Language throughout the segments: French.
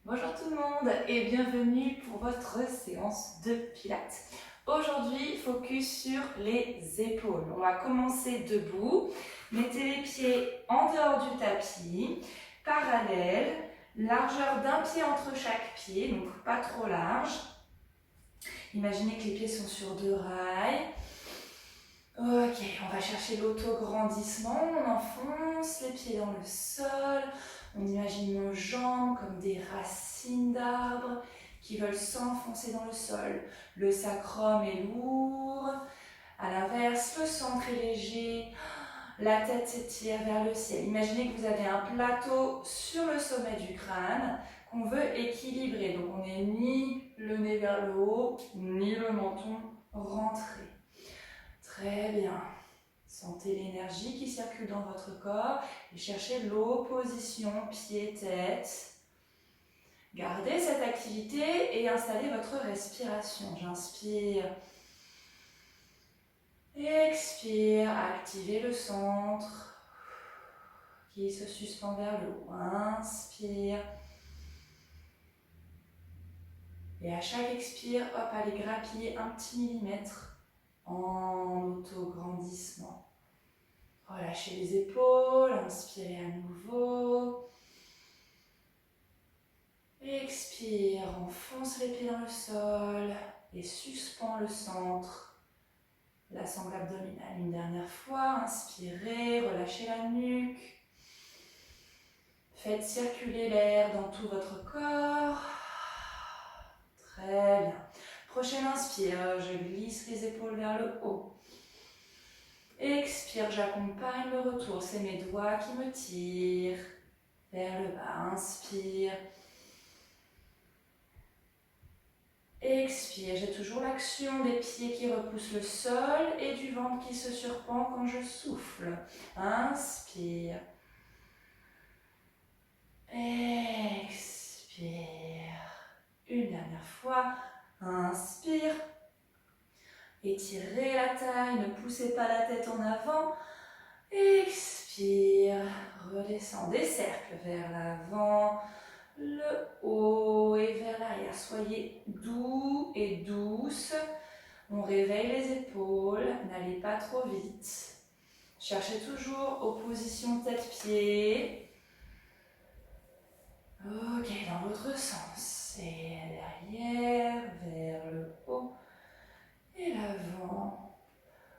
Bonjour tout le monde et bienvenue pour votre séance de pilates. Aujourd'hui, focus sur les épaules. On va commencer debout. Mettez les pieds en dehors du tapis, parallèles, largeur d'un pied entre chaque pied, donc pas trop large. Imaginez que les pieds sont sur deux rails. Ok, on va chercher l'autograndissement, on enfonce les pieds dans le sol, on imagine nos jambes comme des racines d'arbres qui veulent s'enfoncer dans le sol. Le sacrum est lourd, à l'inverse, le centre est léger, la tête s'étire vers le ciel. Imaginez que vous avez un plateau sur le sommet du crâne qu'on veut équilibrer, donc on n'est ni le nez vers le haut, ni le menton rentré. Très bien. Sentez l'énergie qui circule dans votre corps et cherchez l'opposition pied-tête. Gardez cette activité et installez votre respiration. J'inspire. Expire. Activez le centre qui se suspend vers le haut. Inspire. Et à chaque expire, hop, allez grappiller un petit millimètre en autograndissement. Relâchez les épaules, inspirez à nouveau. Expire, enfonce les pieds dans le sol et suspend le centre. La sangle abdominale. Une dernière fois, inspirez, relâchez la nuque. Faites circuler l'air dans tout votre corps. Très bien. Prochaine inspire, je glisse les épaules vers le haut. Expire, j'accompagne le retour, c'est mes doigts qui me tirent vers le bas. Inspire. Expire, j'ai toujours l'action des pieds qui repoussent le sol et du ventre qui se surprend quand je souffle. Inspire. Expire. Une dernière fois. Inspire. Étirez la taille, ne poussez pas la tête en avant. Expire, redescendez, cercle vers l'avant, le haut et vers l'arrière. Soyez doux et douce. On réveille les épaules, n'allez pas trop vite. Cherchez toujours opposition tête-pied. Ok, dans l'autre sens. Et derrière, vers le haut et l'avant.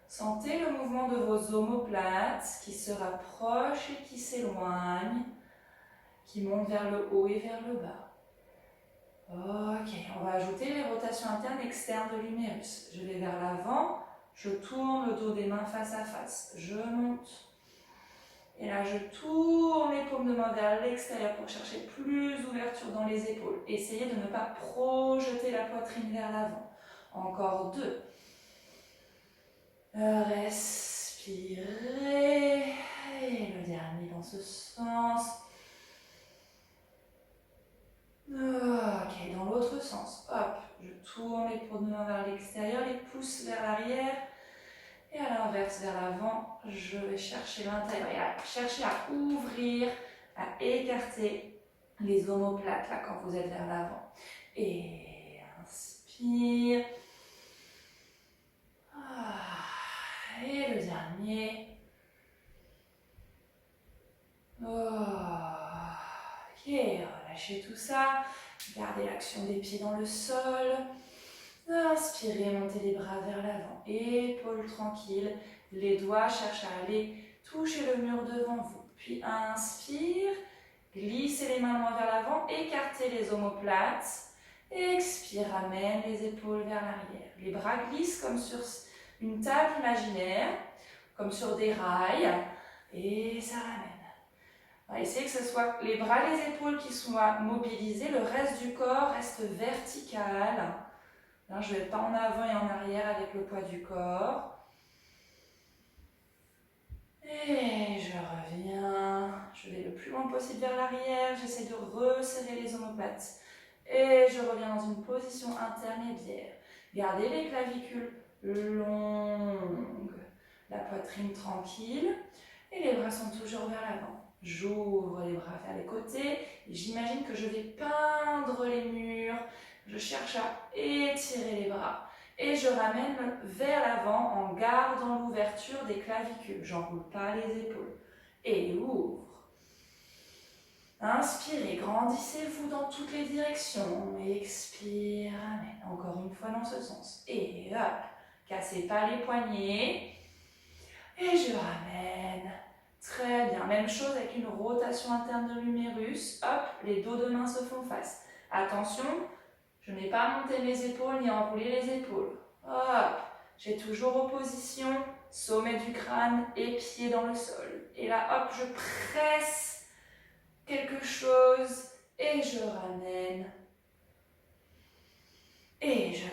Sentez le mouvement de vos omoplates qui se rapprochent et qui s'éloignent, qui montent vers le haut et vers le bas. Ok, on va ajouter les rotations internes et externes de l'humérus. Je vais vers l'avant, je tourne le dos des mains face à face, je monte. Et là, je tourne les paumes de main vers l'extérieur pour chercher plus d'ouverture dans les épaules. Essayez de ne pas projeter la poitrine vers l'avant. Encore deux. Respirez. Et le dernier dans ce sens. Ok, dans l'autre sens. Hop, je tourne les paumes de main vers l'extérieur, les pouces vers l'arrière. Et à l'inverse, vers l'avant, je vais chercher l'intérieur. Cherchez à ouvrir, à écarter les omoplates là quand vous êtes vers l'avant. Et inspire. Et le dernier. Ok, relâchez tout ça. Gardez l'action des pieds dans le sol. Inspirez, montez les bras vers l'avant. Épaules tranquilles. Les doigts cherchent à aller toucher le mur devant vous. Puis inspire. Glissez les mains loin vers l'avant. Écartez les omoplates. Expire, ramène les épaules vers l'arrière. Les bras glissent comme sur une table imaginaire, comme sur des rails. Et ça ramène. On va essayer que ce soit les bras, les épaules qui soient mobilisés. Le reste du corps reste vertical. Là, je ne vais pas en avant et en arrière avec le poids du corps. Et je reviens. Je vais le plus loin possible vers l'arrière. J'essaie de resserrer les omoplates. Et je reviens dans une position intermédiaire. Gardez les clavicules longues. La poitrine tranquille. Et les bras sont toujours vers l'avant. J'ouvre les bras vers les côtés. J'imagine que je vais peindre les murs. Je cherche à étirer les bras. Et je ramène vers l'avant en gardant l'ouverture des clavicules. J'enroule pas les épaules. Et ouvre. Inspirez, grandissez-vous dans toutes les directions. Expire, ramène. Encore une fois dans ce sens. Et hop, cassez pas les poignets. Et je ramène. Très bien. Même chose avec une rotation interne de l'humérus. Hop, les dos de main se font face. Attention, je n'ai pas monté mes épaules ni enroulé les épaules. Hop, j'ai toujours opposition, sommet du crâne et pied dans le sol. Et là, hop, je presse quelque chose et je ramène. Et je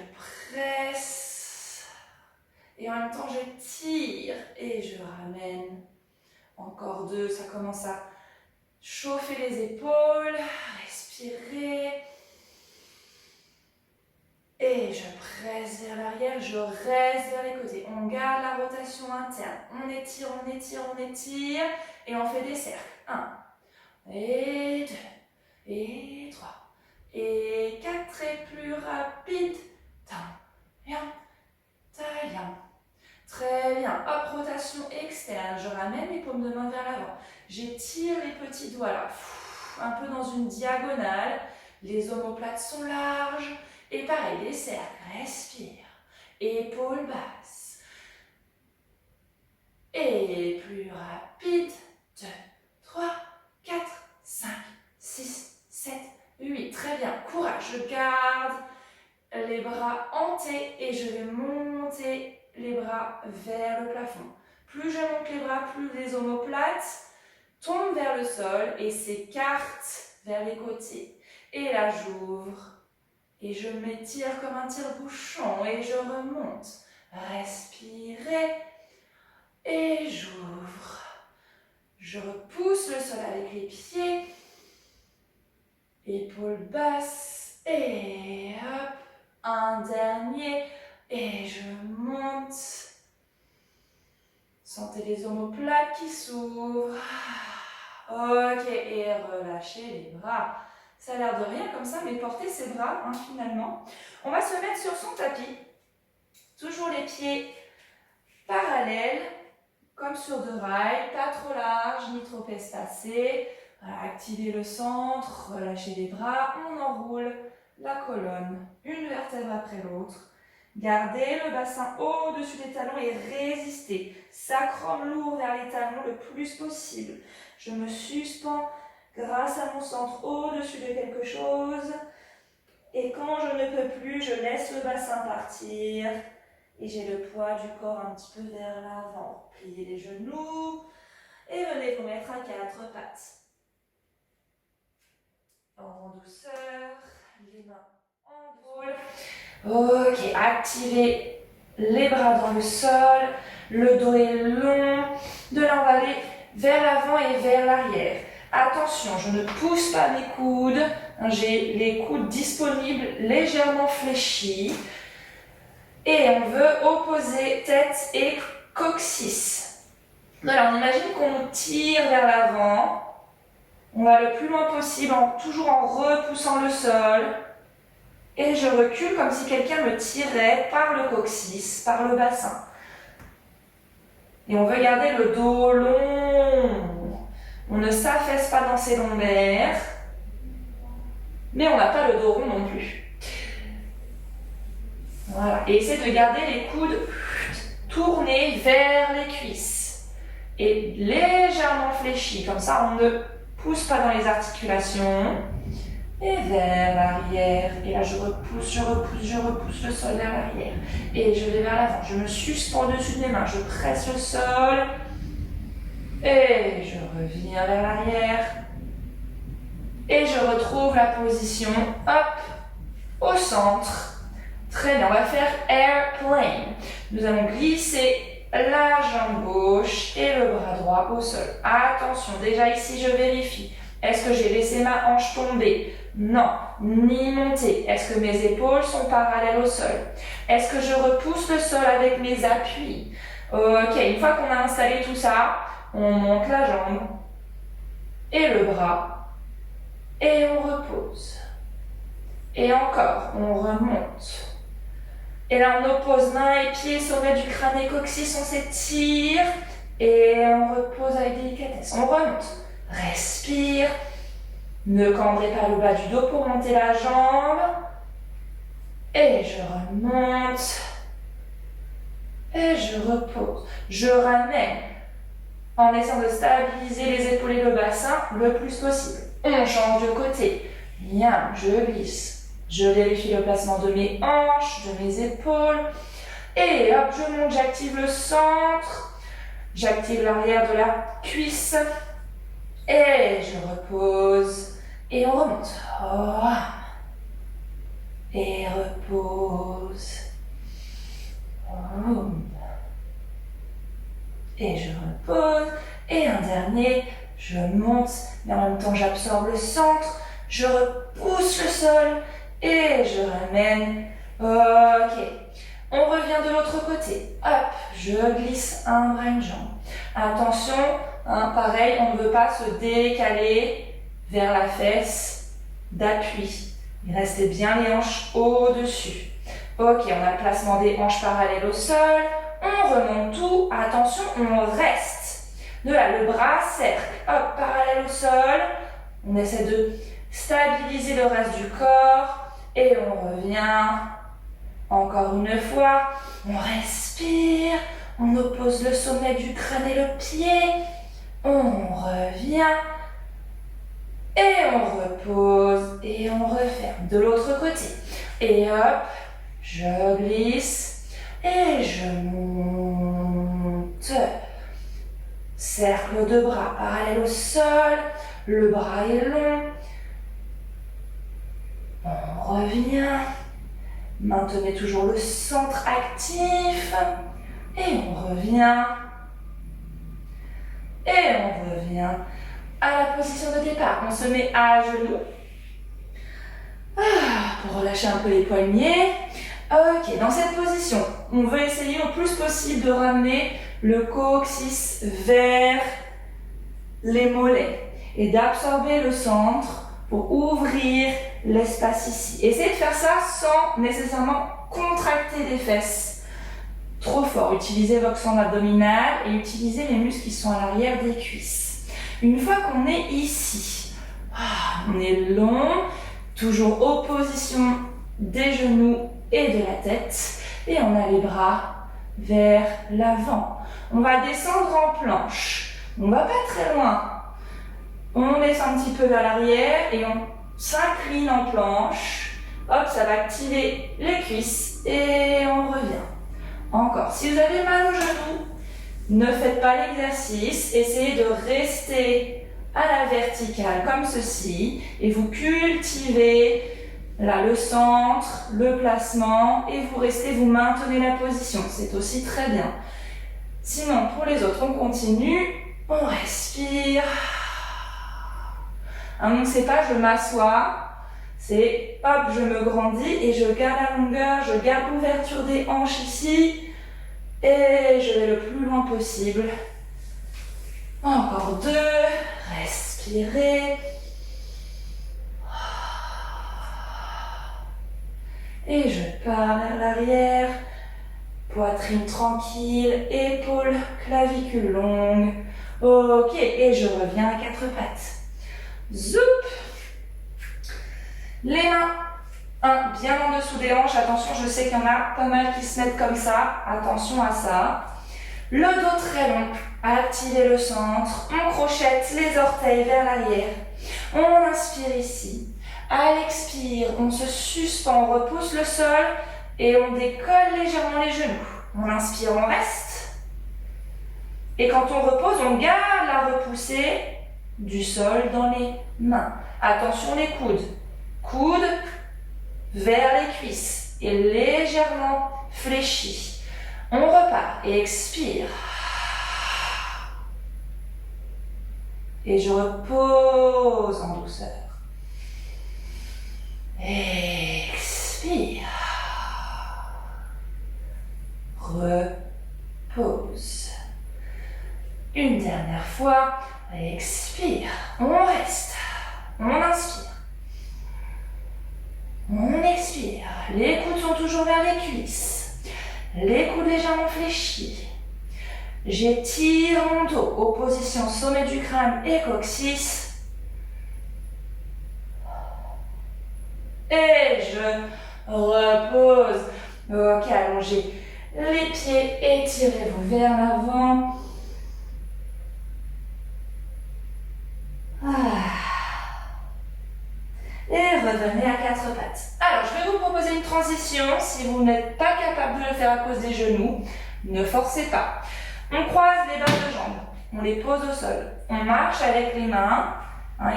presse. Et en même temps, je tire et je ramène. Encore 2, ça commence à chauffer les épaules. Respirez. Et je presse vers l'arrière, je reste vers les côtés. On garde la rotation interne. On étire, on étire, on étire. Et on fait des cercles. 1, et 2, et 3, et 4. Et plus rapide. Taillon, taillon. Très bien. Hop, rotation externe. Je ramène les paumes de main vers l'avant. J'étire les petits doigts là. Un peu dans une diagonale. Les omoplates sont larges. Et pareil, des cercles. Respire. Épaules basses. Et plus rapide. 2, 3, 4, 5, 6, 7, 8. Très bien. Courage. Je garde les bras hantés et je vais monter les bras vers le plafond. Plus je monte les bras, plus les omoplates tombent vers le sol et s'écartent vers les côtés. Et là, j'ouvre et je m'étire comme un tire-bouchon et je remonte. Respirez et j'ouvre. Je repousse le sol avec les pieds. Épaules basses et hop. Un dernier. Et je monte. Sentez les omoplates qui s'ouvrent. Ok, et relâchez les bras. Ça a l'air de rien comme ça, mais portez ses bras finalement. On va se mettre sur son tapis. Toujours les pieds parallèles, comme sur 2 rails. Pas trop large, ni trop espacés. Voilà, activez le centre, relâchez les bras. On enroule la colonne, une vertèbre après l'autre. Gardez le bassin au-dessus des talons et résistez. Sacrum lourd vers les talons le plus possible. Je me suspends grâce à mon centre au-dessus de quelque chose. Et quand je ne peux plus, je laisse le bassin partir. Et j'ai le poids du corps un petit peu vers l'avant. Pliez les genoux et venez vous mettre à 4 pattes. En douceur, les mains en boule. Ok, activez les bras dans le sol, le dos est long, de là on va aller vers l'avant et vers l'arrière. Attention, je ne pousse pas mes coudes, j'ai les coudes disponibles légèrement fléchis. Et on veut opposer tête et coccyx. Alors on imagine qu'on nous tire vers l'avant, on va le plus loin possible, toujours en repoussant le sol. Et je recule comme si quelqu'un me tirait par le coccyx, par le bassin. Et on veut garder le dos long. On ne s'affaisse pas dans ses lombaires, mais on n'a pas le dos rond non plus. Voilà. Et essayez de garder les coudes tournés vers les cuisses. Et légèrement fléchis, comme ça on ne pousse pas dans les articulations. Et vers l'arrière. Et là, je repousse le sol vers l'arrière. Et je vais vers l'avant. Je me suspends au-dessus de mes mains. Je presse le sol. Et je reviens vers l'arrière. Et je retrouve la position, hop, au centre. Très bien, on va faire airplane. Nous allons glisser la jambe gauche et le bras droit au sol. Attention, déjà ici, je vérifie. Est-ce que j'ai laissé ma hanche tomber? Non, ni monter. Est-ce que mes épaules sont parallèles au sol? Est-ce que je repousse le sol avec mes appuis? Ok, une fois qu'on a installé tout ça, on monte la jambe. et le bras. Et on repose. Et encore, on remonte. Et là, on oppose mains et pieds, sommet du crâne et coccyx, on s'étire. Et on repose avec délicatesse. On remonte. Respire. Ne cambrez pas le bas du dos pour monter la jambe. Et je remonte. Et je repose. Je ramène en essayant de stabiliser les épaules et le bassin le plus possible. On change de côté. Bien, je glisse. Je vérifie le placement de mes hanches, de mes épaules. Et hop, je monte, j'active le centre. J'active l'arrière de la cuisse. Et je repose. Et on remonte. Oh. Et repose. Oh. Et je repose. Et un dernier. Je monte, mais en même temps j'absorbe le centre. Je repousse le sol. Et je ramène. Ok. On revient de l'autre côté. Hop, je glisse un bras, une jambe. Attention, hein, pareil, on ne veut pas se décaler vers la fesse d'appui. Il reste bien les hanches au-dessus. Ok, on a le placement des hanches parallèles au sol. On remonte tout. Attention, on reste. De là, le bras, cercle. Hop, parallèle au sol. On essaie de stabiliser le reste du corps. Et on revient. Encore une fois. On respire. On oppose le sommet du crâne et le pied. On revient. Et on repose. Et on referme. De l'autre côté. Et hop, je glisse. Et je monte. Cercle de bras parallèle au sol. Le bras est long. On revient. Maintenez toujours le centre actif. Et on revient. Et on revient à la position de départ. On se met à genoux. Pour relâcher un peu les poignets. Ok, dans cette position, on veut essayer au plus possible de ramener le coccyx vers les mollets et d'absorber le centre pour ouvrir l'espace ici. Essayez de faire ça sans nécessairement contracter les fesses trop fort. Utilisez votre centre abdominal et utilisez les muscles qui sont à l'arrière des cuisses. Une fois qu'on est ici, on est long, toujours opposition des genoux et de la tête, et on a les bras vers l'avant. On va descendre en planche. On va pas très loin. On descend un petit peu vers l'arrière et on s'incline en planche. Hop, ça va activer les cuisses et on revient. Encore. Si vous avez mal aux genoux, ne faites pas l'exercice. Essayez de rester à la verticale comme ceci et vous cultivez là le centre, le placement et vous restez, vous maintenez la position. C'est aussi très bien. Sinon, pour les autres, on continue. On respire. Donc c'est pas je m'assois, c'est hop, je me grandis et je garde la longueur, je garde l'ouverture des hanches ici et je vais le plus loin possible. Encore 2, respirez. Et je pars vers l'arrière, poitrine tranquille, épaules, clavicules longues. Ok, et je reviens à 4 pattes. Zoup! Les mains, bien en dessous des hanches. Attention, je sais qu'il y en a pas mal qui se mettent comme ça. Attention à ça. Le dos très long. Activez le centre. On crochette les orteils vers l'arrière. On inspire ici. À l'expire, on se suspend, on repousse le sol et on décolle légèrement les genoux. On inspire, on reste. Et quand on repose, on garde la repoussée du sol dans les mains. Attention les coudes. Coudes vers les cuisses et légèrement fléchis. On repart et expire. Et je repose en douceur. Expire. Repose. Une dernière fois. Expire. On reste. On inspire. On expire. Les coudes sont toujours vers les cuisses. Les coudes légèrement fléchis. J'étire mon dos. Opposition sommet du crâne et coccyx. Et je repose. Ok, allongez les pieds, étirez-vous vers l'avant. Et revenez à quatre pattes. Alors, je vais vous proposer une transition. Si vous n'êtes pas capable de le faire à cause des genoux, ne forcez pas. On croise les bas de jambes. On les pose au sol. On marche avec les mains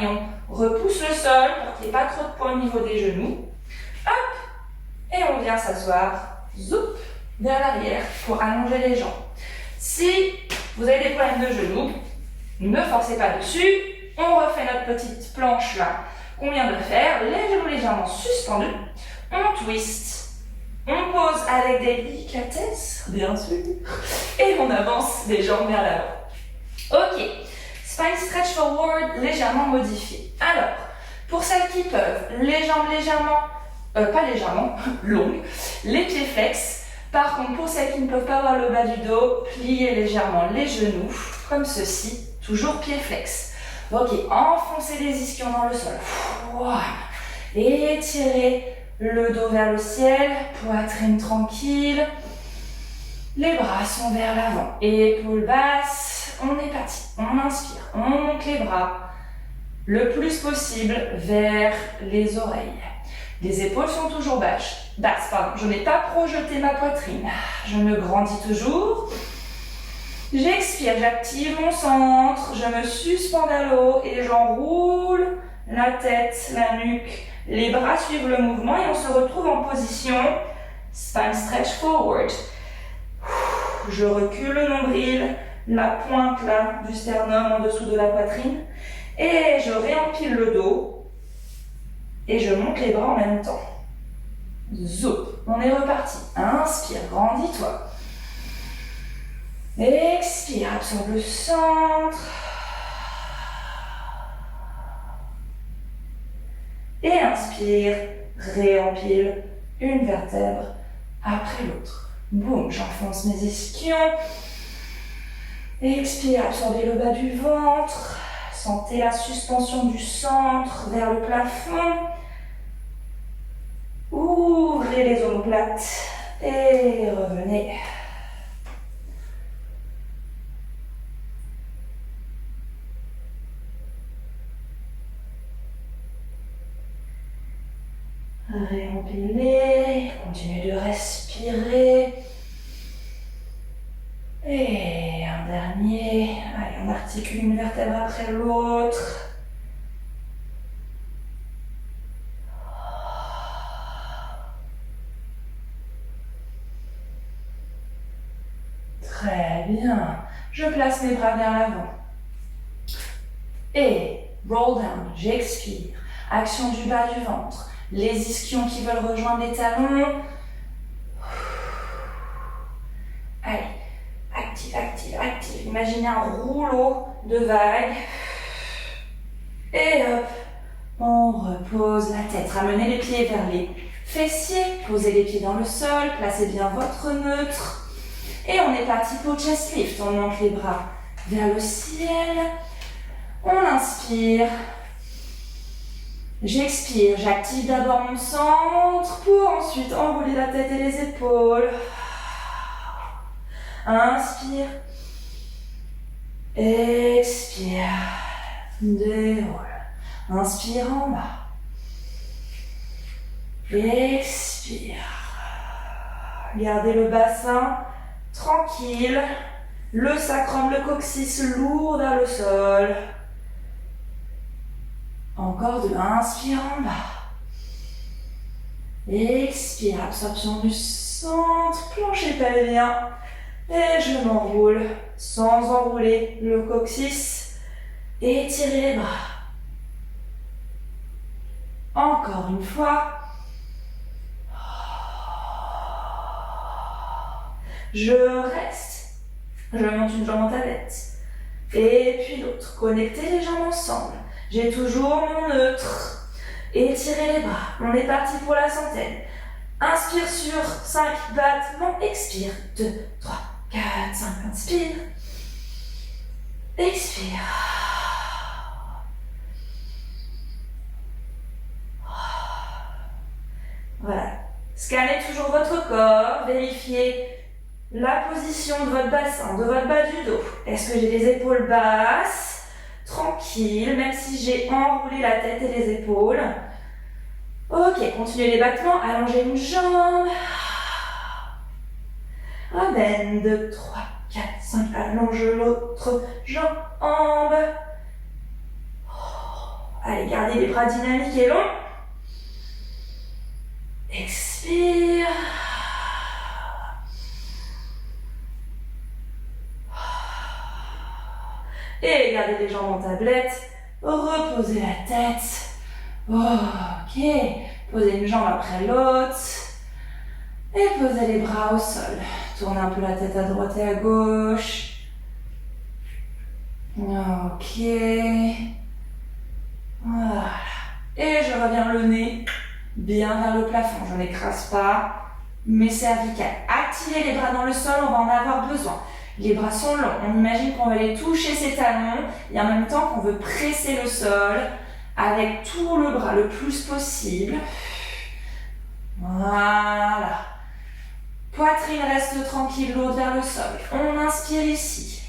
et on repousse le sol pour qu'il n'y ait pas trop de poids au niveau des genoux. Hop! Et on vient s'asseoir. Zoup! Vers l'arrière pour allonger les jambes. Si vous avez des problèmes de genoux, ne forcez pas dessus. On refait notre petite planche là qu'on vient de faire. Les genoux légèrement suspendus. On twist. On pose avec délicatesse, bien sûr. Et on avance les jambes vers l'avant. Ok. Spine stretch forward légèrement modifié. Alors, pour celles qui peuvent, les jambes légèrement, pas légèrement, longues, les pieds flex. Par contre, pour celles qui ne peuvent pas avoir le bas du dos, pliez légèrement les genoux, comme ceci, toujours pieds flex. Ok, enfoncez les ischions dans le sol. Voilà. Étirez le dos vers le ciel, poitrine tranquille. Les bras sont vers l'avant. Épaules basses, on est parti. On inspire, on monte les bras le plus possible vers les oreilles. Les épaules sont toujours basses. Je n'ai pas projeté ma poitrine. Je me grandis toujours. J'expire, j'active mon centre. Je me suspends vers le haut et j'enroule la tête, la nuque. Les bras suivent le mouvement et on se retrouve en position spine stretch forward. Je recule le nombril, la pointe là du sternum en dessous de la poitrine et je réempile le dos et je monte les bras en même temps. Zoup, on est reparti. Inspire, grandis-toi. Expire, absorbe le centre. Et inspire, réempile une vertèbre après l'autre. Boum, j'enfonce mes ischions. Expire, absorbez le bas du ventre. Sentez la suspension du centre vers le plafond. Ouvrez les omoplates et revenez. Réempilez, continuez de respirer. Et un dernier. Allez, on articule une vertèbre après l'autre. Très bien. Je place mes bras vers l'avant. Et roll down, j'expire. Action du bas du ventre. Les ischions qui veulent rejoindre les talons. Allez, active, active, active. Imaginez un rouleau de vagues. Et hop, on repose la tête. Ramenez les pieds vers les fessiers. Posez les pieds dans le sol. Placez bien votre neutre. Et on est parti pour chest lift. On monte les bras vers le ciel. On inspire. J'expire, j'active d'abord mon centre pour ensuite enrouler la tête et les épaules. Inspire. Expire. Déroule. Inspire en bas. Expire. Gardez le bassin tranquille. Le sacrum, le coccyx lourd vers le sol. Encore deux. Inspire en bas. Expire. Absorption du centre. Plancher pelvien. Et je m'enroule sans enrouler le coccyx. Étirez les bras. Encore une fois. Je reste. Je monte une jambe en tête. Et puis l'autre. Connectez les jambes ensemble. J'ai toujours mon neutre. Étirez les bras. On est parti pour la centaine. Inspire sur 5 battements. Expire. 2, 3, 4, 5. Inspire. Expire. Voilà. Scannez toujours votre corps. Vérifiez la position de votre bassin, de votre bas du dos. Est-ce que j'ai les épaules basses? Tranquille, même si j'ai enroulé la tête et les épaules. Ok, continuez les battements. Allongez une jambe. Ramène. 2, 3, 4, 5. Allonge l'autre jambe. Allez, gardez les bras dynamiques et longs. Expire. Et gardez les jambes en tablette. Reposez la tête. Ok. Posez une jambe après l'autre. Et posez les bras au sol. Tournez un peu la tête à droite et à gauche. Ok. Voilà. Et je reviens le nez bien vers le plafond. Je n'écrase pas mes cervicales. Activez les bras dans le sol, on va en avoir besoin. Les bras sont longs. On imagine qu'on va aller toucher ses talons et en même temps qu'on veut presser le sol avec tout le bras le plus possible. Voilà. Poitrine reste tranquille, l'autre vers le sol. On inspire ici.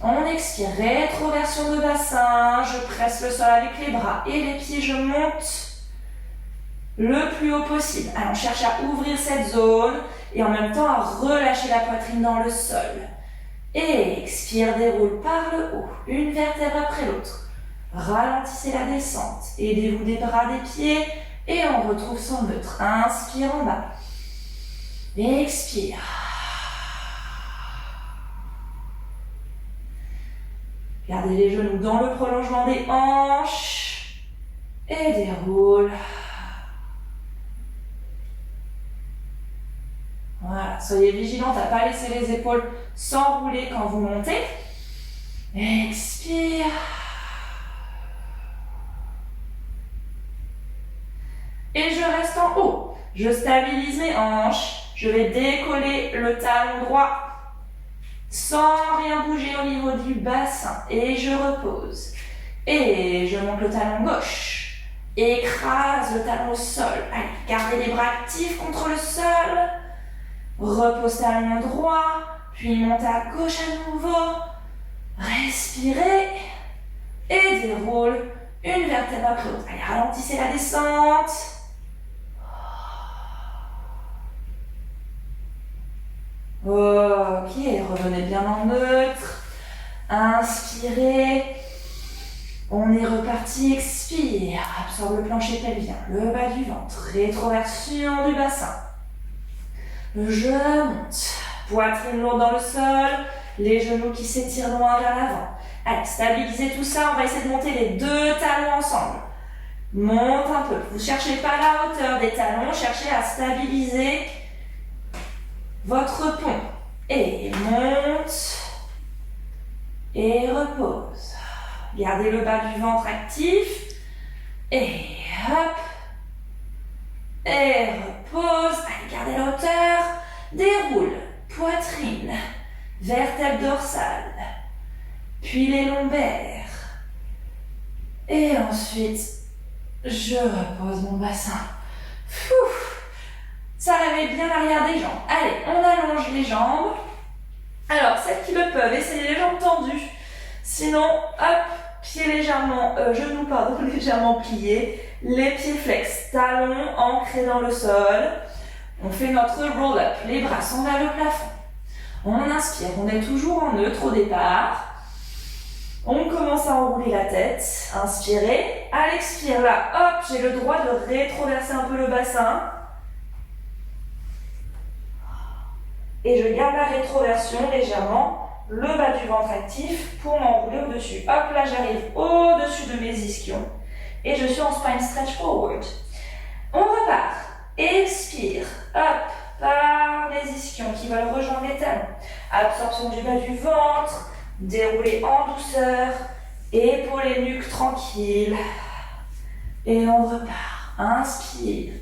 On expire, rétroversion de bassin. Je presse le sol avec les bras et les pieds. Je monte le plus haut possible. Alors, on cherche à ouvrir cette zone et en même temps à relâcher la poitrine dans le sol. Et expire, déroule par le haut, une vertèbre après l'autre. Ralentissez la descente. Aidez-vous des bras, des pieds et on retrouve son neutre. Inspire en bas. Expire. Gardez les genoux dans le prolongement des hanches et déroule. Voilà, soyez vigilante à ne pas laisser les épaules s'enrouler quand vous montez. Expire. Et je reste en haut. Je stabilise mes hanches. Je vais décoller le talon droit sans rien bouger au niveau du bassin. Et je repose. Et je monte le talon gauche. Écrase le talon au sol. Allez, gardez les bras actifs contre le sol. Repose talon droit. Puis montez à gauche à nouveau. Respirez. Et déroule une vertèbre après l'autre. Allez, ralentissez la descente. Ok, revenez bien en neutre. Inspirez. On est reparti. Expire. Absorbe le plancher pelvien, le bas du ventre. Rétroversion du bassin. Je monte. Poitrine lourde dans le sol. Les genoux qui s'étirent loin vers l'avant. Allez, stabilisez tout ça. On va essayer de monter les deux talons ensemble. Monte un peu. Vous ne cherchez pas la hauteur des talons. Cherchez à stabiliser votre pont. Et monte. Et repose. Gardez le bas du ventre actif. Et hop. Et repose. Allez, gardez la hauteur. Déroule. Poitrine. Vertèbre dorsale. Puis les lombaires. Et ensuite, je repose mon bassin. Ça réveille bien l'arrière des jambes. Allez, on allonge les jambes. Alors, celles qui le peuvent, essayez les jambes tendues. Sinon, hop, pieds légèrement, genoux, pardon, légèrement pliés. Les pieds flex, talons ancrés dans le sol. On fait notre roll-up. Les bras sont vers le plafond. On inspire, on est toujours en neutre au départ. On commence à enrouler la tête. Inspirez. À l'expire, là, hop, j'ai le droit de rétroverser un peu le bassin. Et je garde la rétroversion légèrement, le bas du ventre actif pour m'enrouler au-dessus. Hop, là j'arrive au-dessus de mes ischions et je suis en spine stretch forward. On repart. Expire. Hop, par les ischions qui veulent rejoindre les talons. Absorption du bas du ventre. Déroulez en douceur, épaules et nuque tranquilles. Et on repart. Inspire.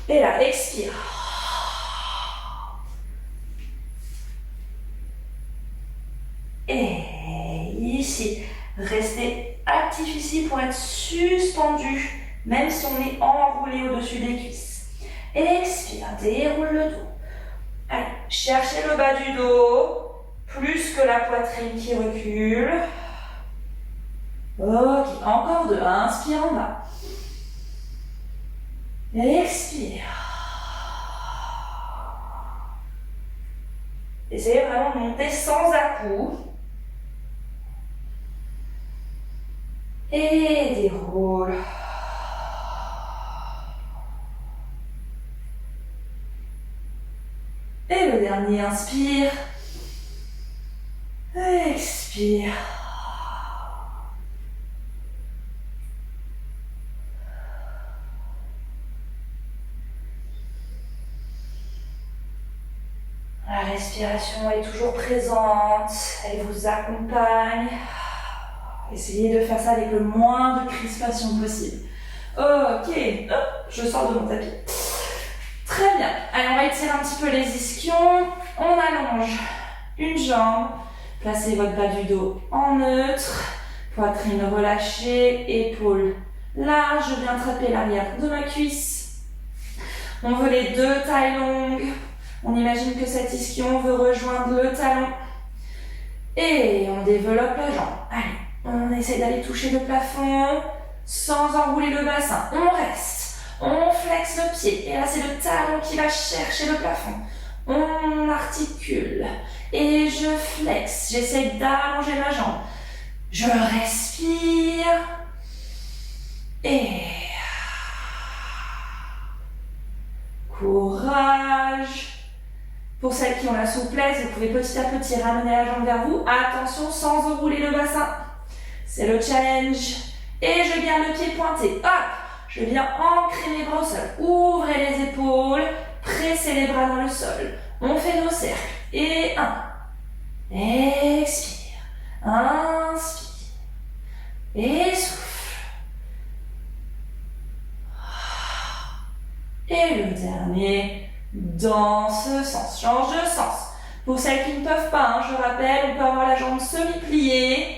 Et là, expire. Et ici, restez actif ici pour être suspendu, même si on est enroulé au-dessus des cuisses. Expire, déroule le dos. Allez, cherchez le bas du dos, plus que la poitrine qui recule. Ok, encore deux. Inspire en bas. Expire. Essayez vraiment de monter sans à-coups. Et déroule. Et le dernier, inspire. Expire. La respiration est toujours présente, elle vous accompagne. Essayez de faire ça avec le moins de crispation possible. Ok, hop, je sors de mon tapis. Très bien. Allez, on va étirer un petit peu les ischions. On allonge une jambe. Placez votre bas du dos en neutre. Poitrine relâchée, épaules larges. Je viens attraper l'arrière de ma cuisse. On veut les deux tailles longues. On imagine que cet ischion veut rejoindre le talon. Et on développe la jambe. Allez, on essaie d'aller toucher le plafond sans enrouler le bassin. On reste. On flexe le pied. Et là, c'est le talon qui va chercher le plafond. On articule. Et je flexe. J'essaie d'allonger ma jambe. Je respire. Et... courage. Pour celles qui ont la souplesse, vous pouvez petit à petit ramener la jambe vers vous. Attention, sans enrouler le bassin. C'est le challenge. Et je garde le pied pointé. Hop! Je viens ancrer mes bras au sol. Ouvrez les épaules. Pressez les bras dans le sol. On fait nos cercles. Et un. Expire. Inspire. Et souffle. Et le dernier. Dans ce sens, change de sens. Pour celles qui ne peuvent pas, je rappelle, on peut avoir la jambe semi-pliée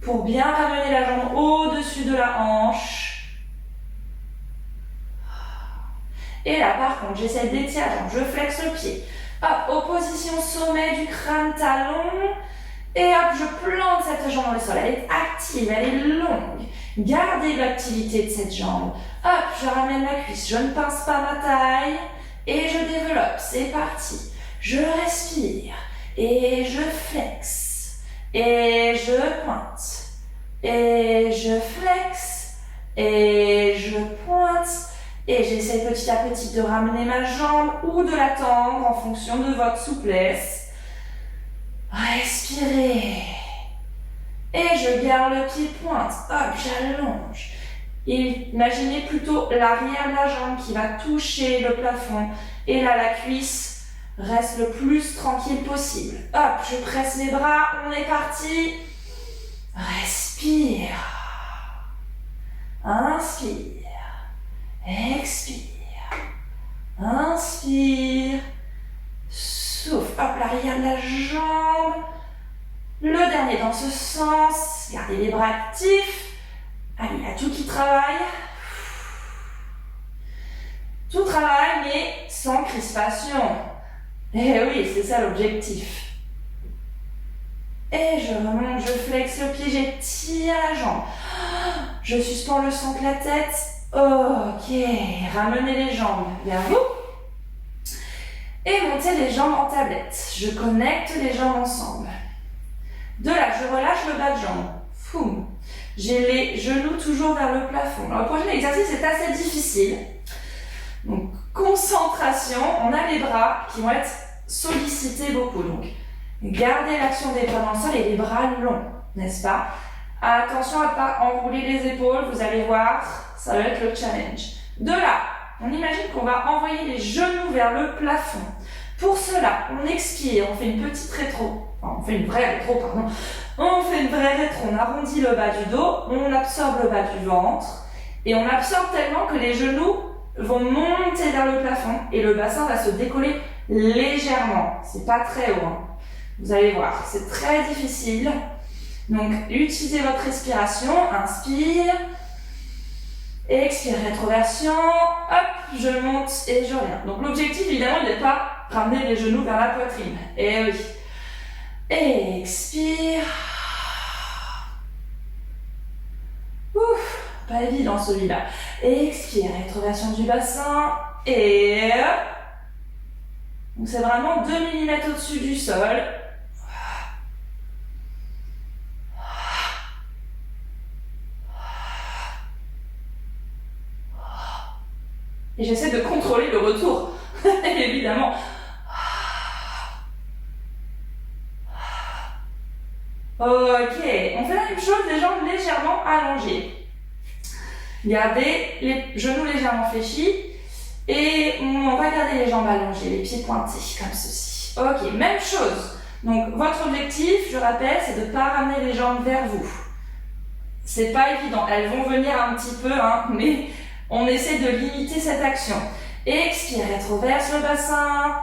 pour bien ramener la jambe au-dessus de la hanche. Et là, par contre, j'essaie d'étirer la jambe, je flexe le pied. Hop, opposition sommet du crâne talon. Et hop, je plante cette jambe dans le sol. Elle est active, elle est longue. Gardez l'activité de cette jambe. Hop, je ramène ma cuisse, je ne pince pas ma taille. Et je développe, c'est parti. Je respire. Et je flexe. Et je pointe. Et je flexe. Et je pointe. Et j'essaie petit à petit de ramener ma jambe ou de la tendre en fonction de votre souplesse. Respirez. Et je garde le pied pointe. Hop, j'allonge. Imaginez plutôt l'arrière de la jambe qui va toucher le plafond. Et là, la cuisse reste le plus tranquille possible. Hop, je presse mes bras. On est parti. Respire. Inspire. Expire. Inspire. Souffle. Hop, l'arrière de la jambe. Le dernier dans ce sens. Gardez les bras actifs. Allez, il y a tout qui travaille. Tout travaille, mais sans crispation. Eh oui, c'est ça l'objectif. Et je remonte, je flexe le pied, j'étire la jambe. Je suspends le sang de la tête. Ok, ramenez les jambes vers vous. Et montez les jambes en tablette. Je connecte les jambes ensemble. De là, je relâche le bas de jambe. Foum. J'ai les genoux toujours vers le plafond. Alors, le prochain exercice est assez difficile. Donc, concentration. On a les bras qui vont être sollicités beaucoup. Donc, gardez l'action des bras dans le sol et les bras longs, n'est-ce pas? Attention à ne pas enrouler les épaules. Vous allez voir, ça va être le challenge. De là, on imagine qu'on va envoyer les genoux vers le plafond. Pour cela, on expire, on fait une petite rétro, enfin, on fait une vraie rétro, pardon. On fait une vraie rétro, on arrondit le bas du dos, on absorbe le bas du ventre et on absorbe tellement que les genoux vont monter vers le plafond et le bassin va se décoller légèrement. C'est pas très haut, hein. Vous allez voir, c'est très difficile. Donc, utilisez votre respiration, inspire, expire, rétroversion, hop, je monte et je reviens. Donc, l'objectif, évidemment, il n'est pas ramener les genoux vers la poitrine. Et oui. Expire. Ouf, pas évident celui-là. Expire, rétroversion du bassin. Et donc c'est vraiment 2 mm au-dessus du sol. Et j'essaie de contrôler le retour, évidemment. Ok, on fait la même chose, les jambes légèrement allongées. Gardez les genoux légèrement fléchis et on va garder les jambes allongées, les pieds pointés, comme ceci. Ok, même chose. Donc votre objectif, je rappelle, c'est de ne pas ramener les jambes vers vous. C'est pas évident, elles vont venir un petit peu, hein, mais on essaie de limiter cette action. Expire, rétroverse le bassin.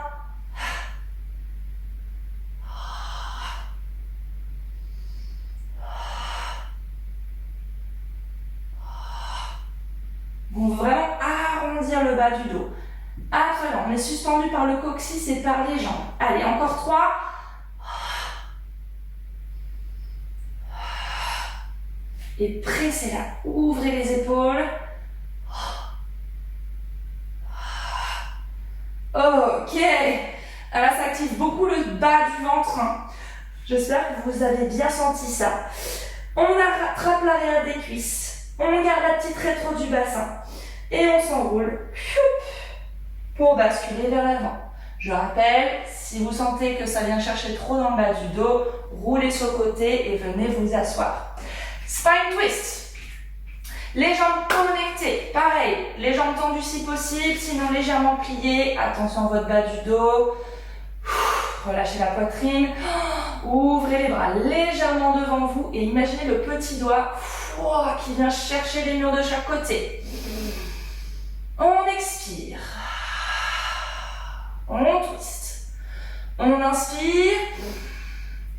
On veut vraiment arrondir le bas du dos. Absolument, on est suspendu par le coccyx et par les jambes. Allez, encore 3. Et pressez-la, ouvrez les épaules. Ok, alors ça active beaucoup le bas du ventre. J'espère que vous avez bien senti ça. On attrape l'arrière des cuisses. On garde la petite rétro du bassin. Et on s'enroule pour basculer vers l'avant. Je rappelle, si vous sentez que ça vient chercher trop dans le bas du dos, roulez sur le côté et venez vous asseoir. Spine twist. Les jambes connectées, pareil, les jambes tendues si possible, sinon légèrement pliées. Attention à votre bas du dos. Relâchez la poitrine. Ouvrez les bras légèrement devant vous et imaginez le petit doigt qui vient chercher les murs de chaque côté. On expire. On twist. On inspire.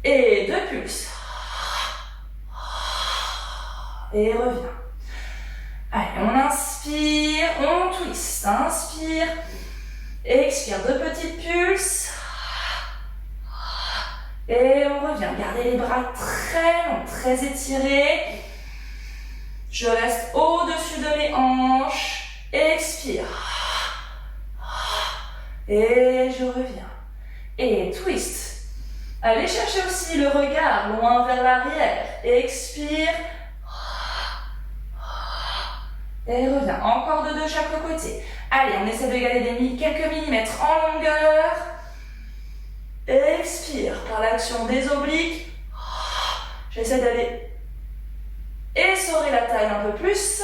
Et 2 pulses. Et revient. Allez, on inspire, on twist. Inspire. Expire, 2 petites pulses. Et on revient. Gardez les bras très longs, très étirés. Je reste au-dessus de mes hanches. Expire. Et je reviens. Et twist. Allez chercher aussi le regard loin vers l'arrière. Expire. Et reviens. Encore de chaque côté. Allez, on essaie de garder quelques millimètres en longueur. Expire par l'action des obliques. J'essaie d'aller essorer la taille un peu plus.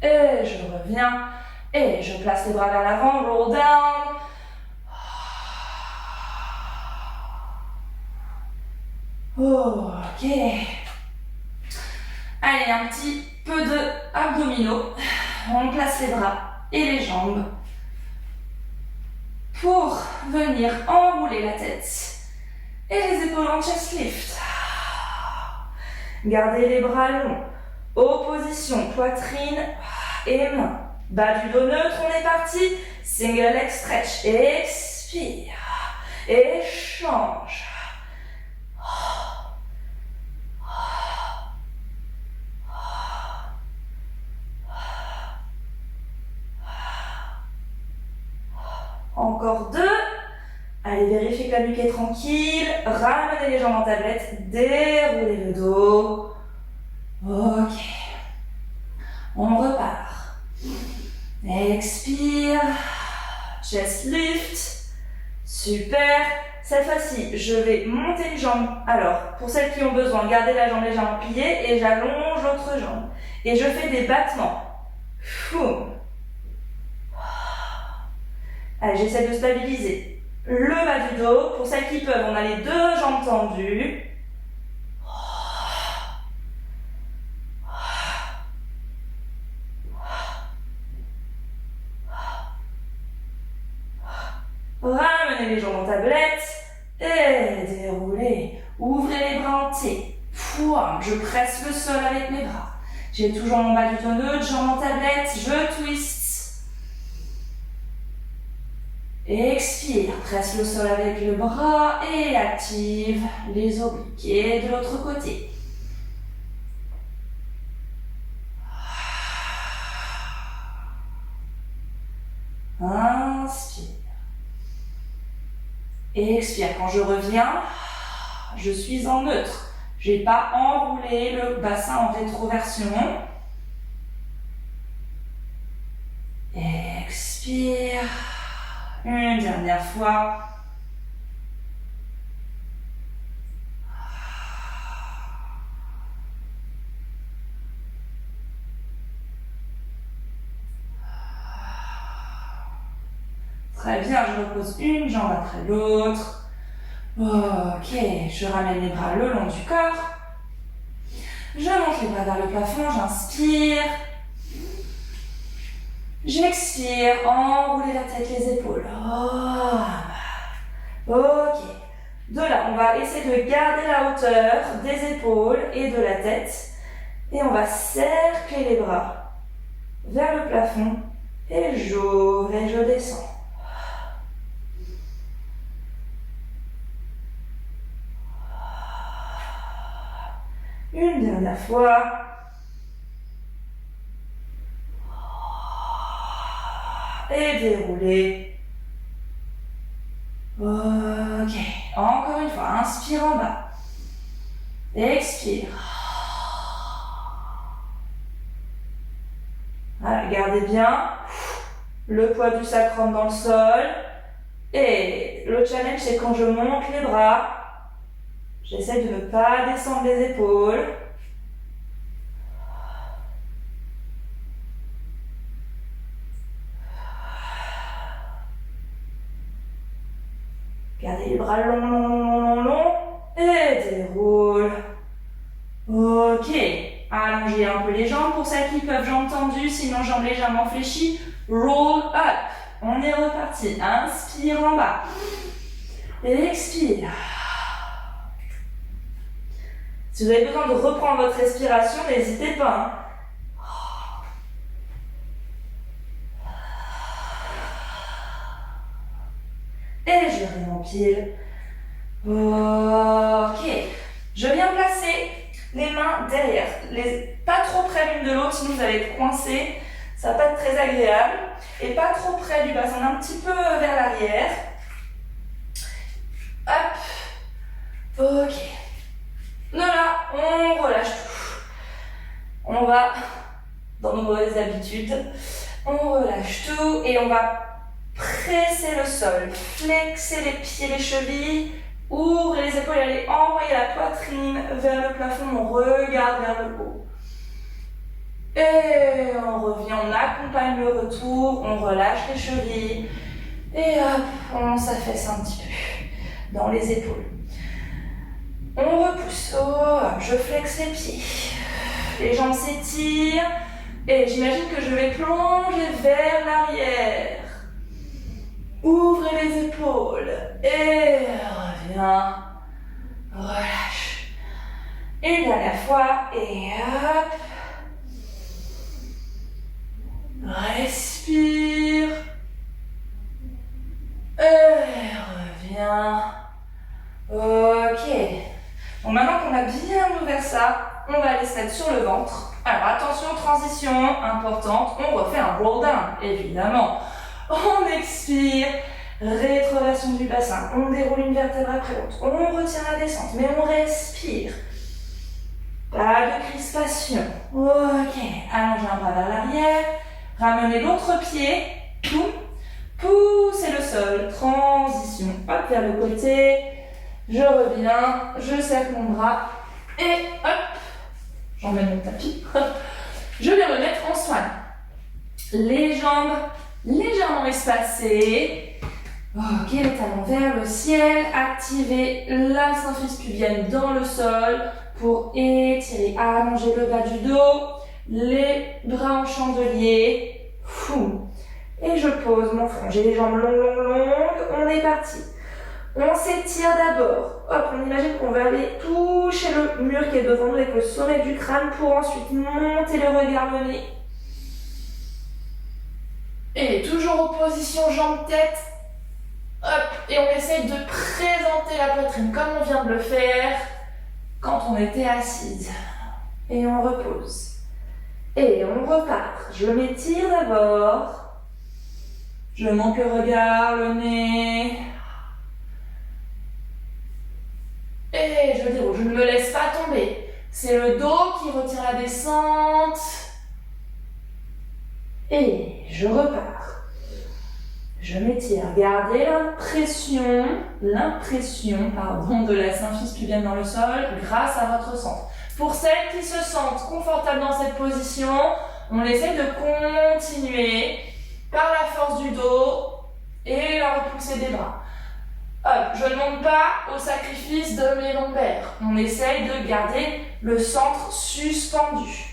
Et je reviens. Et je place les bras vers l'avant. Roll down. Ok. Allez, un petit peu de abdominaux. On place les bras et les jambes pour venir enrouler la tête et les épaules en chest lift. Gardez les bras longs. Opposition, poitrine et main. Bas du dos neutre, on est parti. Single leg stretch. Expire. Et change. Encore 2. Allez, vérifiez que la nuque est tranquille. Ramenez les jambes en tablette. Déroulez le dos. Ok. On repart. Expire. Chest lift. Super. Cette fois-ci, je vais monter une jambe. Alors, pour celles qui ont besoin, gardez la jambe légèrement pliée et j'allonge l'autre jambe. Et je fais des battements Fou. Allez, j'essaie de stabiliser le bas du dos. Pour celles qui peuvent, on a les deux jambes tendues. Ramenez les jambes en tablette et déroulez. Ouvrez les bras en T. Je presse le sol avec mes bras. J'ai toujours mon bas du dos neutre, jambes en tablette, je twist. Expire, presse le sol avec le bras et active les obliques. Et de l'autre côté. Inspire. Expire. Quand je reviens, je suis en neutre. Je n'ai pas enroulé le bassin en rétroversion. Expire. Une dernière fois. Très bien, je repose une jambe après l'autre. Ok, je ramène les bras le long du corps. Je monte les bras vers le plafond, j'inspire. J'expire, enroulez la tête, les épaules. Ok. De là, on va essayer de garder la hauteur des épaules et de la tête. Et on va cercler les bras vers le plafond. Et j'ouvre et je descends. Une dernière fois. Et déroulez. Ok. Encore une fois, inspire en bas. Expire. Voilà, gardez bien le poids du sacrum dans le sol. Et le challenge, c'est quand je monte les bras, j'essaie de ne pas descendre les épaules. Gardez les bras longs, et déroule. Ok, allongez un peu les jambes pour celles qui peuvent, jambes tendues, sinon jambes légèrement fléchies. Roll up. On est reparti. Inspire en bas. Et expire. Si vous avez besoin de reprendre votre respiration, n'hésitez pas. Et je réempile. Ok. Je viens placer les mains derrière. Pas trop près l'une de l'autre, sinon vous allez être coincés. Ça va pas être très agréable. Et pas trop près du bassin, un petit peu vers l'arrière. Hop. Ok. Voilà, on relâche tout. On va dans nos mauvaises habitudes. On relâche tout et on va presser le sol, flexer les pieds, les chevilles, ouvrez les épaules et allez envoyer la poitrine vers le plafond, on regarde vers le haut. Et on revient, on accompagne le retour, on relâche les chevilles et hop, on s'affaisse un petit peu dans les épaules. On repousse, je flexe les pieds, les jambes s'étirent et j'imagine que je vais plonger vers l'arrière. Ouvrez les épaules et reviens, relâche. Une dernière fois et hop. Respire et reviens. Ok. Bon, maintenant qu'on a bien ouvert ça, on va aller se mettre sur le ventre. Alors attention, transition importante, on refait un roll down, évidemment. On expire, rétroversion du bassin, on déroule une vertèbre après l'autre, on retient la descente, mais on respire. Pas de crispation. Ok, allongez un bras vers l'arrière, ramenez l'autre pied, poussez le sol, transition, hop, vers le côté, je reviens, je serre mon bras, et hop, j'emmène mon tapis, je viens me mettre en swan. Les jambes légèrement espacées. Ok, les talons vers le ciel. Activez la symphyse pubienne dans le sol pour étirer, allonger le bas du dos. Les bras en chandelier. Fou. Et je pose mon front. J'ai les jambes longues. On est parti. On s'étire d'abord. Hop, on imagine qu'on va aller toucher le mur qui est devant nous avec le sommet du crâne pour ensuite monter le regard, le nez. Et toujours en position jambes-tête. Hop, et on essaye de présenter la poitrine comme on vient de le faire quand on était assise. Et on repose. Et on repart. Je m'étire d'abord. Je monte le regard, le nez. Et je déroule, je ne me laisse pas tomber. C'est le dos qui retient la descente. Et je repars. Je m'étire. Gardez l'impression de la symphyse pubienne dans le sol grâce à votre centre. Pour celles qui se sentent confortables dans cette position, on essaie de continuer par la force du dos et la repoussée des bras. Hop, je ne monte pas au sacrifice de mes lombaires. On essaye de garder le centre suspendu.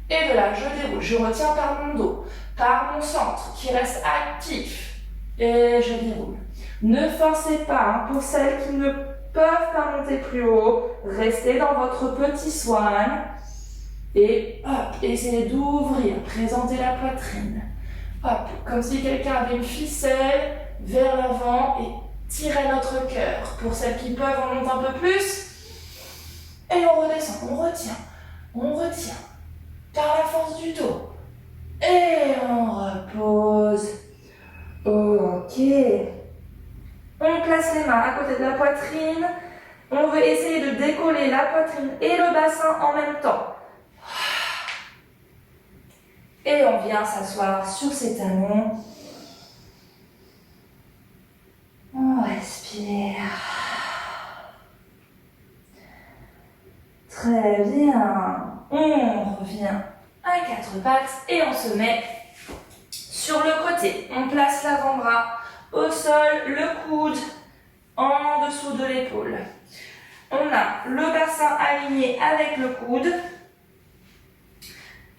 Et de là, je déroule. Je retiens par mon dos, par mon centre qui reste actif. Et je déroule. Ne forcez pas, hein, pour celles qui ne peuvent pas monter plus haut. Restez dans votre petit swan. Et hop, essayez d'ouvrir. Présentez la poitrine. Hop, comme si quelqu'un avait une ficelle vers l'avant et tirez notre cœur. Pour celles qui peuvent, on monte un peu plus. Et on redescend, on retient. Par la force du dos. Et on repose. Ok. On place les mains à côté de la poitrine. On veut essayer de décoller la poitrine et le bassin en même temps. Et on vient s'asseoir sur ses talons. On respire. Très bien. On revient à quatre pattes et on se met sur le côté. On place l'avant-bras au sol, le coude en dessous de l'épaule. On a le bassin aligné avec le coude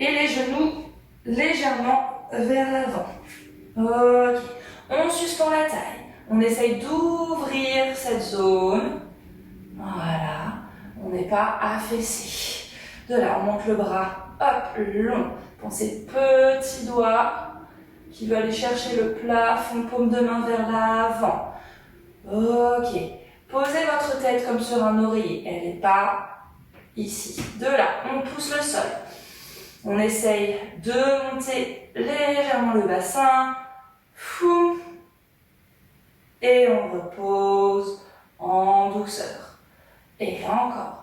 et les genoux légèrement vers l'avant. Ok. On suspend la taille. On essaye d'ouvrir cette zone. Voilà. On n'est pas affaissé. De là, on monte le bras, hop, long. Pensez petits doigts qui veulent aller chercher le plafond, paume de main vers l'avant. Ok. Posez votre tête comme sur un oreiller. Elle n'est pas ici. De là, on pousse le sol. On essaye de monter légèrement le bassin. Fou. Et on repose en douceur. Et encore.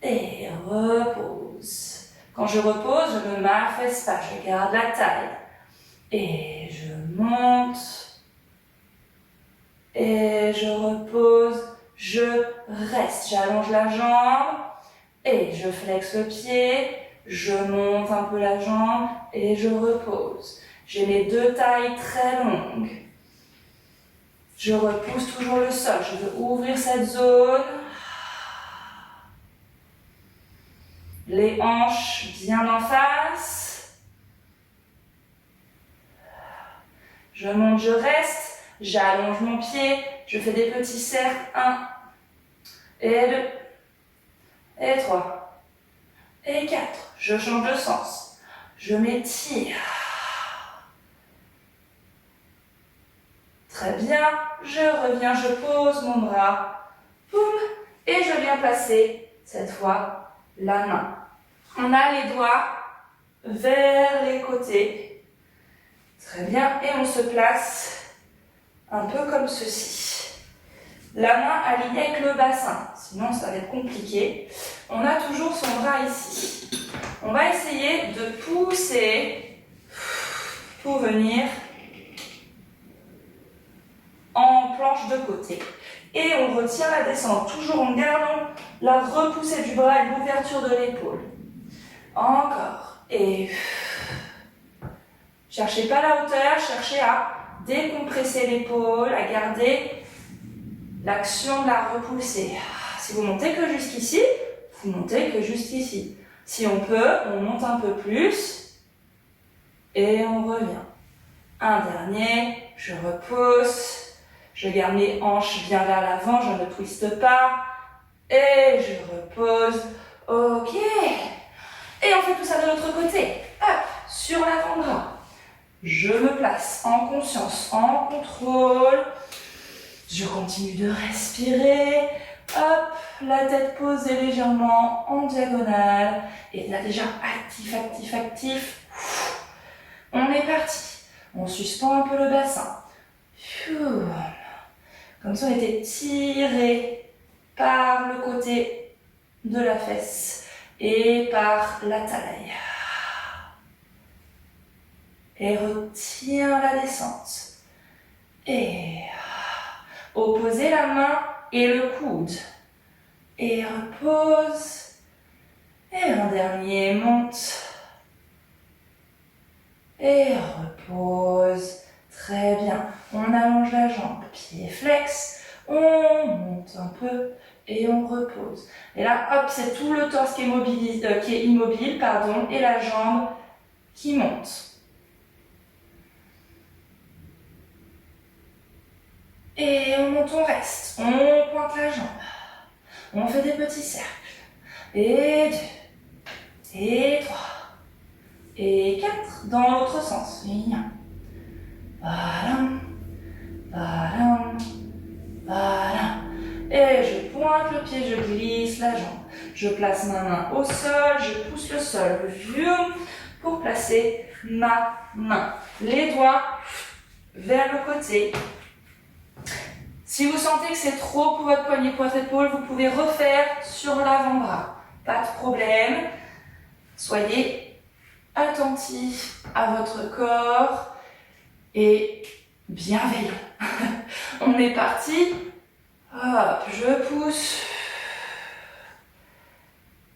Et repose. Quand je repose, je ne m'affaisse pas, je garde la taille. Et je monte. Et je repose. Je reste. J'allonge la jambe. Et je flexe le pied. Je monte un peu la jambe. Et je repose. J'ai mes deux tailles très longues. Je repousse toujours le sol. Je veux ouvrir cette zone. Les hanches bien en face. Je monte, je reste. J'allonge mon pied. Je fais des petits cercles. 1 et 2 et 3 et 4. Je change de sens. Je m'étire. Très bien. Je reviens, je pose mon bras. Boum. Et je viens placer, cette fois, la main. On a les doigts vers les côtés. Très bien. Et on se place un peu comme ceci. La main alignée avec le bassin. Sinon, ça va être compliqué. On a toujours son bras ici. On va essayer de pousser pour venir en planche de côté. Et on retient la descente, toujours en gardant la repoussée du bras et l'ouverture de l'épaule. Encore. Et cherchez pas la hauteur, cherchez à décompresser l'épaule, à garder l'action de la repoussée. Si vous montez que jusqu'ici, vous montez que jusqu'ici. Si on peut, on monte un peu plus et on revient. Un dernier, je repousse, je garde mes hanches bien vers l'avant, je ne twiste pas et je repose. Ok. Et on fait tout ça de l'autre côté. Hop, sur l'avant-bras. Je me place en conscience, en contrôle. Je continue de respirer. Hop, la tête posée légèrement en diagonale. Et là déjà, actif, actif, actif. On est parti. On suspend un peu le bassin. Comme ça, on était tiré par le côté de la fesse et par la taille. Et retiens la descente. Et opposez la main et le coude. Et repose. Et un dernier, monte. Et repose. Très bien. On allonge la jambe, pied flex. On monte un peu et on repose. Et là, hop, c'est tout le torse qui est immobile, pardon, et la jambe qui monte. Et on monte, on reste. On pointe la jambe. On fait des petits cercles. Et 2. Et 3. Et 4. Dans l'autre sens. Voilà. Voilà. Voilà. Et je pointe le pied, je glisse la jambe. Je place ma main au sol, je pousse le sol. Pour placer ma main. Les doigts vers le côté. Si vous sentez que c'est trop pour votre poignet, pour votre épaule, vous pouvez refaire sur l'avant-bras. Pas de problème. Soyez attentif à votre corps et bienveillant. On est parti. Hop, je pousse.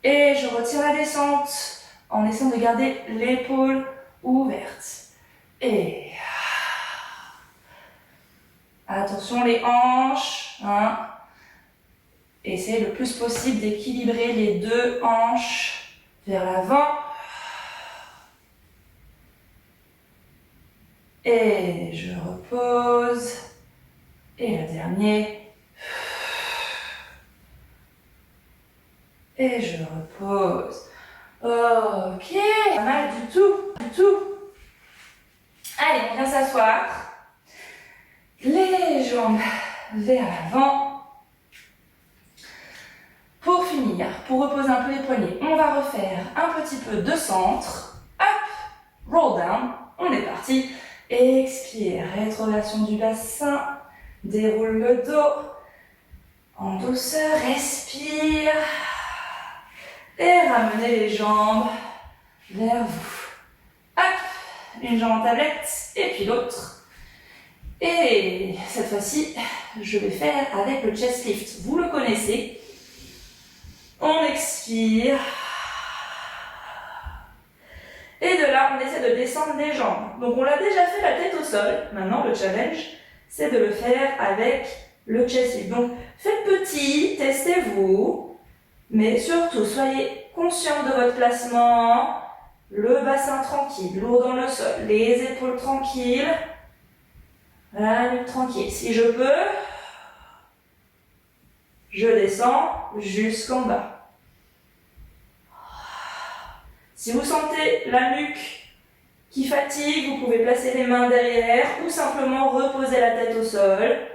Et je retire la descente en essayant de garder l'épaule ouverte. Et attention les hanches, hein. Essayez le plus possible d'équilibrer les deux hanches vers l'avant. Et je repose. Et le dernier. Et je repose. Ok, pas mal du tout, du tout. Allez, on vient s'asseoir. Les jambes vers l'avant. Pour finir, pour reposer un peu les poignets, on va refaire un petit peu de centre. Hop, roll down, on est parti. Expire, rétroversion du bassin. Déroule le dos. En douceur, respire. Et ramenez les jambes vers vous. Hop, une jambe en tablette et puis l'autre. Et cette fois-ci, je vais faire avec le chest lift. Vous le connaissez. On expire. Et de là, on essaie de descendre les jambes. Donc on l'a déjà fait la tête au sol. Maintenant, le challenge, c'est de le faire avec le chest lift. Donc faites petit, testez-vous. Mais surtout, soyez conscient de votre placement. Le bassin tranquille, lourd dans le sol. Les épaules tranquilles. La nuque tranquille. Si je peux, je descends jusqu'en bas. Si vous sentez la nuque qui fatigue, vous pouvez placer les mains derrière ou simplement reposer la tête au sol.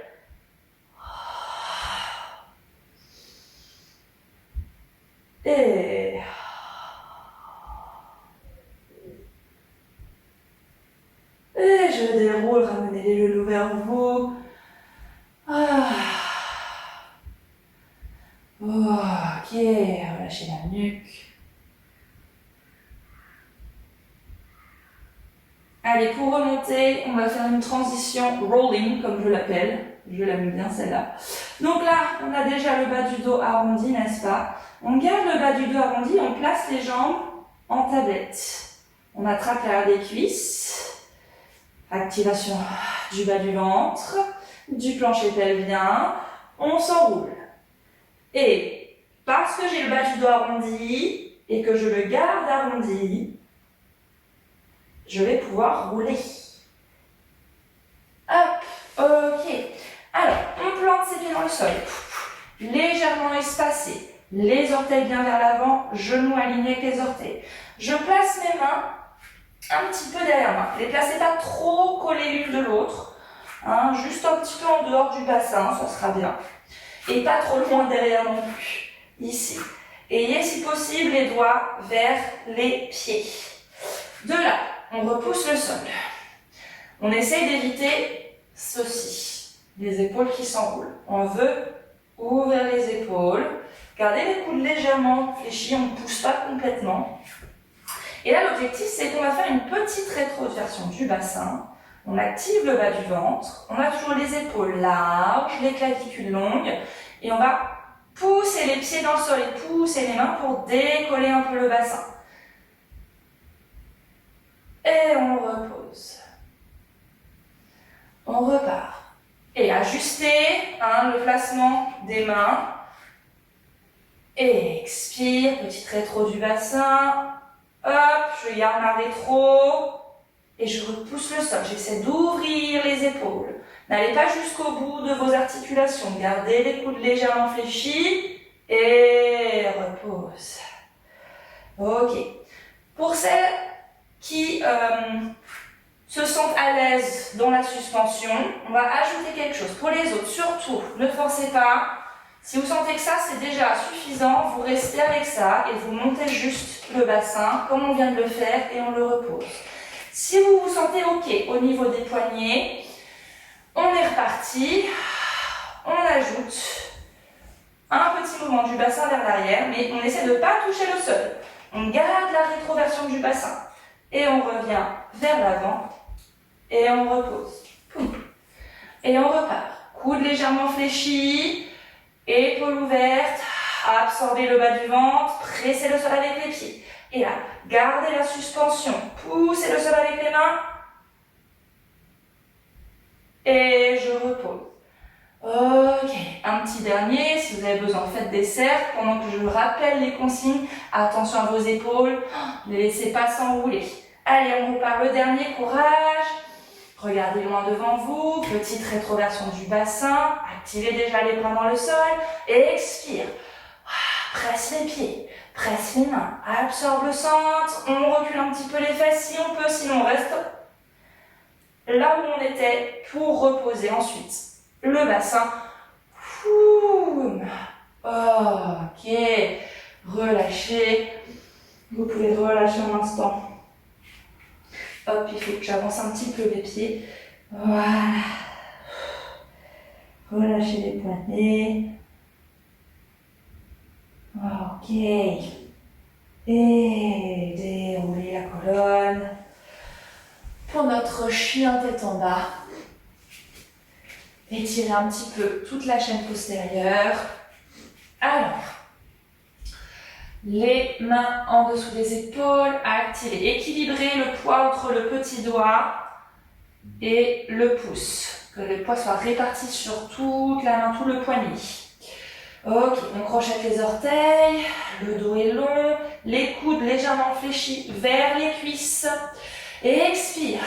Et je déroule, ramenez les genoux vers vous. Ok, relâchez la nuque. Allez, pour remonter, on va faire une transition rolling, comme je l'appelle. Je l'aime bien celle-là. Donc là, on a déjà le bas du dos arrondi, n'est-ce pas? On garde le bas du dos arrondi, on place les jambes en tablette. On attrape l'arrière des cuisses. Activation du bas du ventre, du plancher pelvien. On s'enroule. Et parce que j'ai le bas du dos arrondi et que je le garde arrondi, je vais pouvoir rouler. Hop, ok. Alors, on plante ses pieds dans le sol. Légèrement espacés. Les orteils bien vers l'avant, genoux alignés avec les orteils. Je place mes mains un petit peu derrière moi. Ne les placez pas trop collées l'une de l'autre. Hein, juste un petit peu en dehors du bassin, ça sera bien. Et pas trop loin derrière non plus. Ici. Ayez si possible les doigts vers les pieds. De là, on repousse le sol. On essaye d'éviter ceci. Les épaules qui s'enroulent. On veut ouvrir les épaules. Gardez les coudes légèrement fléchis, on ne pousse pas complètement. Et là, l'objectif, c'est qu'on va faire une petite rétroversion du bassin. On active le bas du ventre. On a toujours les épaules larges, les clavicules longues. Et on va pousser les pieds dans le sol et pousser les mains pour décoller un peu le bassin. Et on repose. On repart. Et ajustez le placement des mains. Et expire, petite rétro du bassin. Hop, je garde ma rétro. Et je repousse le sol. J'essaie d'ouvrir les épaules. N'allez pas jusqu'au bout de vos articulations. Gardez les coudes légèrement fléchis. Et repose. Ok. Pour celles qui se sentent à l'aise dans la suspension, on va ajouter quelque chose. Pour les autres, surtout, ne forcez pas. Si vous sentez que ça, c'est déjà suffisant, vous restez avec ça et vous montez juste le bassin, comme on vient de le faire, et on le repose. Si vous vous sentez OK au niveau des poignets, on est reparti. On ajoute un petit mouvement du bassin vers l'arrière, mais on essaie de ne pas toucher le sol. On garde la rétroversion du bassin. Et on revient vers l'avant. Et on repose. Et on repart. Coude légèrement fléchi. Épaules ouvertes, absorbez le bas du ventre, pressez le sol avec les pieds. Et là, gardez la suspension, poussez le sol avec les mains. Et je repose. Ok, un petit dernier, si vous avez besoin, faites des cercles pendant que je rappelle les consignes. Attention à vos épaules, ne les laissez pas s'enrouler. Allez, on repart le dernier, courage. Regardez loin devant vous, petite rétroversion du bassin, activez déjà les bras dans le sol, et expire. Presse les pieds, presse les mains, absorbe le centre, on recule un petit peu les fesses si on peut, sinon on reste là où on était pour reposer ensuite le bassin. Ok, relâchez, vous pouvez relâcher un instant. Hop, il faut que j'avance un petit peu les pieds. Voilà. Relâchez les poignets. Ok. Et déroulez la colonne. Pour notre chien tête en bas. Étirez un petit peu toute la chaîne postérieure. Alors. Les mains en dessous des épaules, activez. Équilibrez le poids entre le petit doigt et le pouce. Que le poids soit réparti sur toute la main, tout le poignet. Ok, on crochette les orteils, le dos est long, les coudes légèrement fléchis vers les cuisses. Et expire.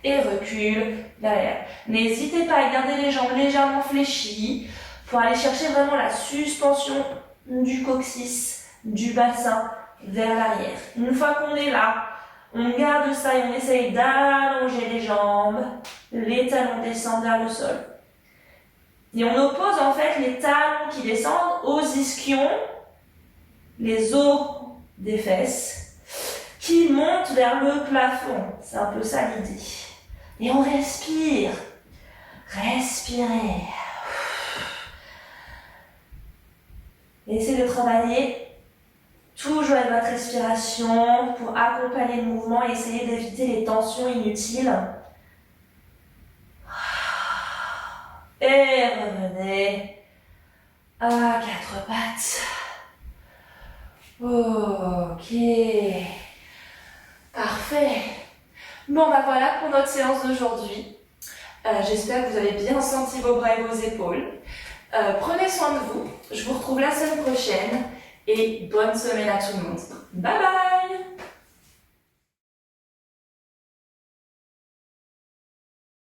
Et recule derrière. N'hésitez pas à garder les jambes légèrement fléchies pour aller chercher vraiment la suspension du coccyx, du bassin vers l'arrière. Une fois qu'on est là, on garde ça et on essaye d'allonger les jambes, les talons descendent vers le sol. Et on oppose en fait les talons qui descendent aux ischions, les os des fesses, qui montent vers le plafond. C'est un peu ça l'idée. Et on respire. Respirez. Essayez de travailler toujours avec votre respiration pour accompagner le mouvement et essayer d'éviter les tensions inutiles. Et revenez à quatre pattes. Ok. Ok. Parfait. Bon, bah voilà pour notre séance d'aujourd'hui. J'espère que vous avez bien senti vos bras et vos épaules. Prenez soin de vous. Je vous retrouve la semaine prochaine et bonne semaine à tout le monde. Bye bye!